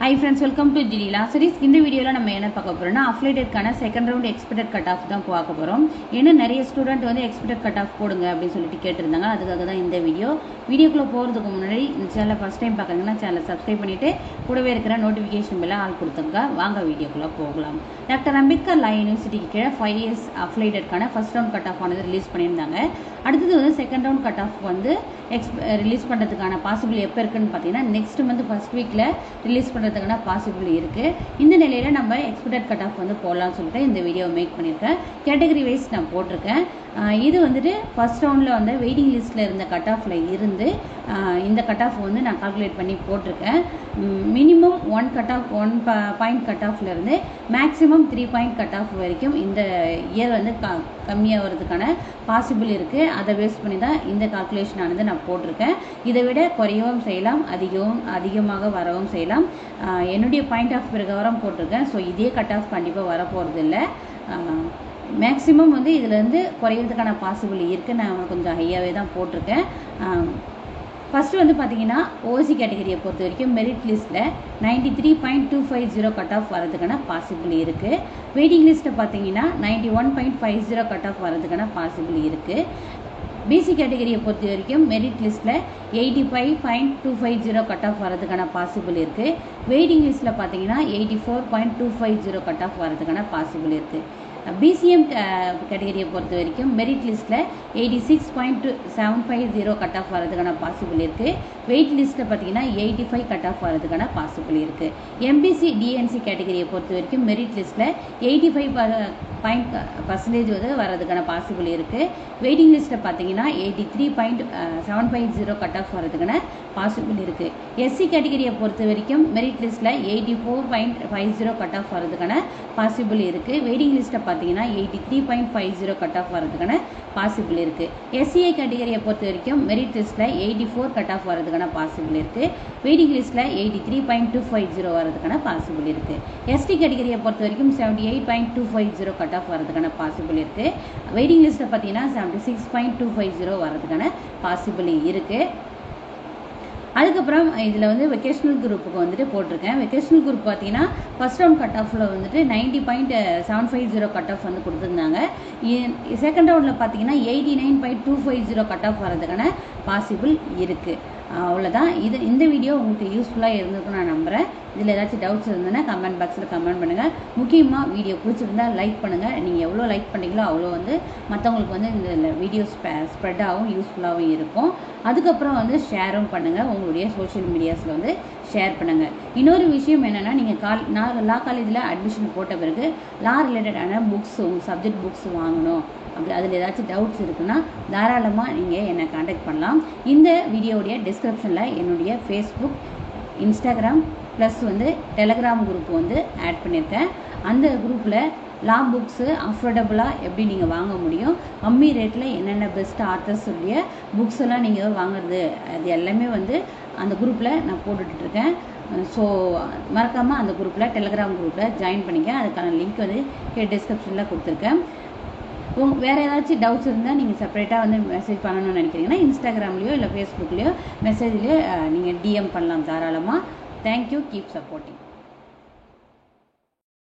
Hi friends, welcome to GD Lasaris. In this video, we will affiliated second round expected cutoff. There are students who expected cutoff in this video. Video channel first time channel subscribe and notification bell all video. Dr. Ambedkar Law University 5 years affiliated first round cutoff release second round cutoff release possible next month first week release possible இருக்கு இந்த நிலையில நம்ம expected cut off போடலாம்னு சொல்லிட்டு இந்த video make பண்ணிருக்கேன் category wise நான் போட்டுருக்கேன் இது வந்துட்டு ஃபர்ஸ்ட் ரவுண்ட்ல வெயிட்டிங் லிஸ்ட்ல இருந்த கட் ஆஃப்ல இருந்து இந்த கட் ஆஃப் நான் கால்குலேட் பண்ணி போட்டுருக்கேன் மினிமம் 1 பாயிண்ட் கட் ஆஃப்ல இருந்து மேக்ஸிமம் 3 பாயிண்ட் கட் ஆஃப் வரைக்கும் இந்த இயர் கம்மியா வரதுக்கான பாசிபிள் இருக்கு அதை பேஸ் பண்ணி தான் இந்த கால்குலேஷன் ஆனது நான் போட்டுருக்கேன் இதை விட குறையவும் செய்யலாம் அதிகமாக வரவும் செய்யலாம் என்னுடைய பாயிண்ட் ஆஃப் பிரகாரம் போட்டுருக்கேன் ஸோ இதே கட் ஆஃப் கண்டிப்பாக வரப்போகிறது இல்லை மேக்ஸிமம் இதில் குறையிறதுக்கான பாசிபிள் இருக்குது நான் கொஞ்சம் ஹையாகவே தான் போட்டிருக்கேன் ஃபர்ஸ்ட் பார்த்தீங்கன்னா ஓசி கேட்டகரியை பொறுத்த வரைக்கும் மெரிட் லிஸ்ட்டில் 93.250 கட் ஆஃப் வரதுக்கான பாசிபிள் இருக்குது வெயிட்டிங் லிஸ்ட்டை பார்த்தீங்கன்னா 91.50 கட் ஆஃப் வரதுக்கான பாசிபிள் இருக்குது பிசி கேட்டகரியை பொறுத்த வரைக்கும் மெரிட் லிஸ்ட்டில் 85.250 கட் ஆஃப் வரதுக்கான பாசிபிள் இருக்குது வெயிட்டிங் லிஸ்ட்டில் பார்த்தீங்கன்னா 84.250 கட் ஆஃப் வரதுக்கான பாசிபிள் இருக்குது பிசிஎம் கேட்டகரியை பொறுத்த வரைக்கும் மெரிட் லிஸ்ட்டில் 86.750 கட் ஆஃப் வரதுக்கான பாசிபிள் இருக்குது வெயிட் லிஸ்ட்டில் பார்த்தீங்கன்னா 85 கட் ஆஃப் வரதுக்கான பாசிபிள் இருக்குது எம்பிசி டிஎன்சி கேட்டகரியை பொறுத்த வரைக்கும் மெரிட் லிஸ்ட்டில் 85% வரதுக்கான பாசிபிள் இருக்குது வெயிட்டிங் லிஸ்ட்டை பார்த்தீங்கன்னா 83.750 கட் ஆஃப் வரதுக்கான பாசிபிள் இருக்குது எஸ்சி கேட்டகரியை பொறுத்த வரைக்கும் மெரிட் லிஸ்ட்டில் 84.50 கட் ஆஃப் வரதுக்கான பாசிபிள் இருக்குது வெயிட்டிங் லிஸ்ட்டை பார்த்தீங்கன்னா 83.50 கட் ஆஃப் வரதுக்கான பாசிபிள் இருக்குது எஸ்சிஐ கேட்டகரியை பொறுத்த வரைக்கும் மெரிட் லிஸ்ட்டில் 84 கட் ஆஃப் வரதுக்கான பாசிபிள் இருக்குது வெயிட்டிங் லிஸ்ட்டில் 83.250 வரதுக்கான பாசிபிள் இருக்குது எஸ்டி கேட்டகரியை பொறுத்த வரைக்கும் 78.250 கட் ஆஃப் வரதுக்கான பாசிபிள் இருக்குது வெயிட்டிங் லிஸ்ட்டை பார்த்தீங்கன்னா 76.250 வரதுக்கான பாசிபிள் இருக்குது அதுக்கப்புறம் இதில் வெக்கேஷனல் குரூப்புக்கு போட்டிருக்கேன் வெக்கேஷனல் குரூப் பார்த்தீங்கன்னா ஃபர்ஸ்ட் ரவுண்ட் கட் ஆஃபில் 90.750 கட் ஆஃப் கொடுத்துருந்தாங்க செகண்ட் ரவுண்டில் பார்த்தீங்கன்னா 89.250 கட் ஆஃப் வரதுக்கான பாசிபிள் இருக்குது அவ்வளோதான் இந்த வீடியோ உங்களுக்கு யூஸ்ஃபுல்லாக இருந்திருக்கும் நான் நம்புகிறேன் இதில் ஏதாச்சும் டவுட்ஸ் இருந்ததுன்னா கமெண்ட் பாக்ஸில் கமெண்ட் பண்ணுங்கள் முக்கியமாக வீடியோ பிடிச்சிருந்தா லைக் பண்ணுங்கள் நீங்கள் எவ்வளோ லைக் பண்ணீங்களோ அவ்வளோ மற்றவங்களுக்கு இந்த வீடியோ ஸ்ப்ரெட் ஆகும் யூஸ்ஃபுல்லாகவும் இருக்கும் அதுக்கப்புறம் ஷேரும் பண்ணுங்கள் உங்களுடைய சோஷியல் மீடியாஸில் ஷேர் பண்ணுங்கள் இன்னொரு விஷயம் என்னென்னா நீங்கள் லா காலேஜில் அட்மிஷன் போட்ட பிறகு லா ரிலேட்டடான புக்ஸ் உங்கள் சப்ஜெக்ட் புக்ஸ் வாங்கணும் அதில் ஏதாச்சும் டவுட்ஸ் இருக்குன்னா தாராளமாக நீங்கள் என்னை காண்டாக்ட் பண்ணலாம் இந்த வீடியோடைய டிஸ்கிரிப்ஷனில் என்னுடைய Facebook Instagram plus Telegram group add பண்ணியிருக்கேன் அந்த குரூப்பில் லா புக்ஸு அஃபோர்டபுளாக எப்படி நீங்கள் வாங்க முடியும் கம்மி ரேட்டில் என்னென்ன பெஸ்ட் ஆத்தர்ஸ் உடைய புக்ஸ் எல்லாம் நீங்கள் வாங்குறது அது எல்லாமே அந்த குரூப்பில் நான் போட்டுட்ருக்கேன் ஸோ மறக்காமல் அந்த குரூப்பில் டெலகிராம் குரூப்பில் ஜாயின் பண்ணிக்க அதுக்கான லிங்க் டிஸ்கிரிப்ஷனில் கொடுத்துருக்கேன் வேறு ஏதாச்சும் டவுட்ஸ் இருந்தால் நீங்கள் செப்பரேட்டாக மெசேஜ் பண்ணணும்னு நினைக்கிறீங்கன்னா இன்ஸ்டாகிராம்லேயோ இல்லை ஃபேஸ்புக்லேயோ மெசேஜ்லேயோ நீங்கள் டிஎம் பண்ணலாம் தாராளமாக தேங்க்யூ கீப் சப்போர்ட்டிங்